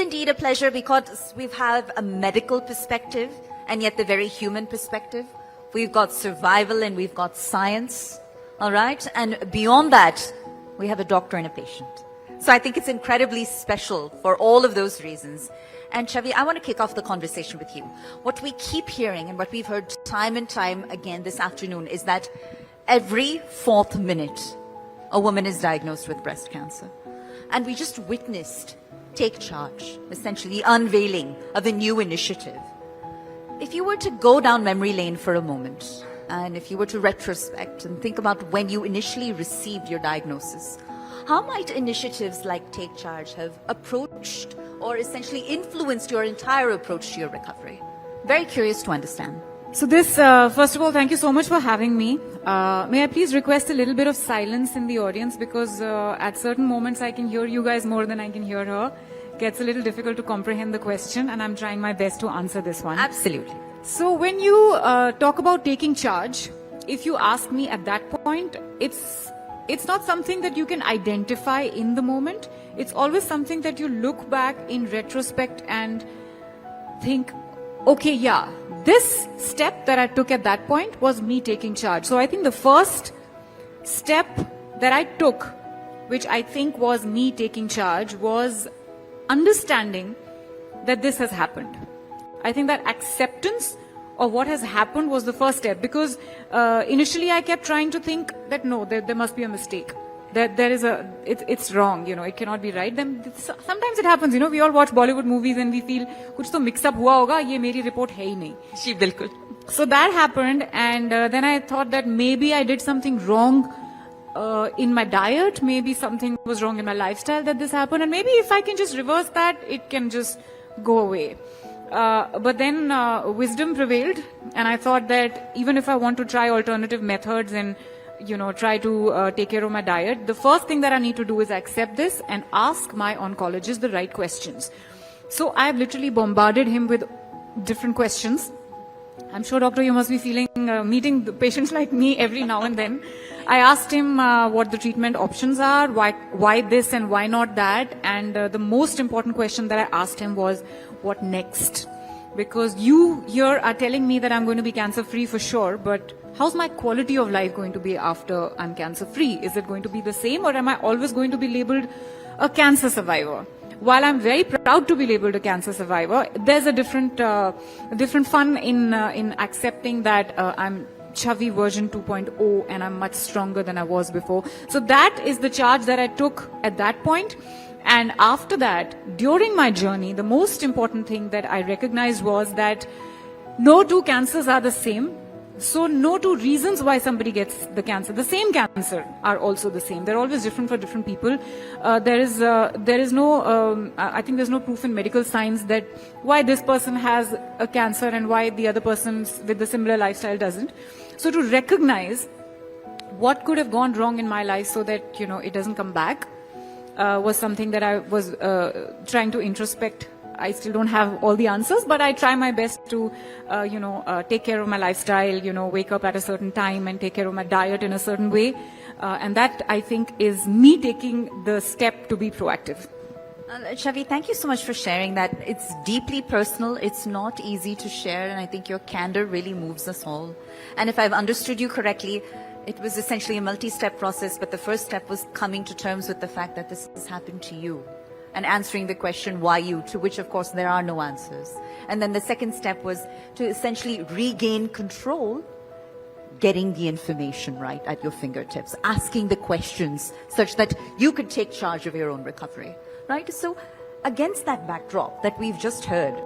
indeed a pleasure because we have a medical perspective and yet the very human perspective. We've got survival and we've got science, all right? And beyond that, we have a doctor and a patient. So I think it's incredibly special for all of those reasons. And Chavi, I want to kick off the conversation with you. What we keep hearing and what we've heard time and time again this afternoon is that every 4th minute, a woman is diagnosed with breast cancer. And we just witnessed Take Charge, essentially the unveiling of a new initiative. If you were to go down memory lane for a moment, and if you were to retrospect and think about when you initially received your diagnosis, how might initiatives like Take Charge have approached or essentially influenced your entire approach to your recovery? Very curious to understand. So first of all, thank you so much for having me. May I please request a little bit of silence in the audience because at certain moments I can hear you guys more than I can hear her. Gets a little difficult to comprehend the question and I'm trying my best to answer this one. Absolutely. So when you talk about taking charge, if you ask me at that point, it's not something that you can identify in the moment. It's always something that you look back in retrospect and think, okay, yeah, this step that I took at that point was me taking charge. So I think the first step that I took, which I think was me taking charge, was understanding that this has happened. I think that acceptance of what has happened was the first step because initially I kept trying to think that no, there must be a mistake. That there is it's wrong, it cannot be right. Then sometimes it happens, we all watch Bollywood movies and we feel kuch to mix up hua hoga, ye meri report hai hi nahi. Ji, bilkul. So that happened and then I thought that maybe I did something wrong in my diet, maybe something was wrong in my lifestyle that this happened, and maybe if I can just reverse that, it can just go away. But then wisdom prevailed and I thought that even if I want to try alternative methods and try to take care of my diet, the first thing that I need to do is accept this and ask my oncologist the right questions. So I've literally bombarded him with different questions. I'm sure, doctor, you must be feeling meeting the patients like me every now and then. I asked him what the treatment options are, why this and why not that. And the most important question that I asked him was, what next? Because you here are telling me that I'm going to be cancer-free for sure, but how's my quality of life going to be after I'm cancer-free? Is it going to be the same or am I always going to be labeled a cancer survivor? While I'm very proud to be labeled a cancer survivor, there's a different fun in accepting that I'm Chavi version 2.0 and I'm much stronger than I was before. So that is the charge that I took at that point. And after that, during my journey, the most important thing that I recognized was that no two cancers are the same. So no two reasons why somebody gets the cancer. The same cancer are also the same. They're always different for different people. There is no, I think there's no proof in medical science that why this person has a cancer and why the other person with the similar lifestyle doesn't. So to recognize what could have gone wrong in my life so that, it doesn't come back was something that I was trying to introspect. I still don't have all the answers, but I try my best to, take care of my lifestyle, wake up at a certain time and take care of my diet in a certain way. And that, I think, is me taking the step to be proactive. Chavi, thank you so much for sharing that. It's deeply personal. It's not easy to share. And I think your candor really moves us all. And if I've understood you correctly, it was essentially a multi-step process, but the first step was coming to terms with the fact that this has happened to you and answering the question, why you, to which, of course, there are no answers. And then the second step was to essentially regain control, getting the information right at your fingertips, asking the questions such that you could take charge of your own recovery, right? So against that backdrop that we've just heard,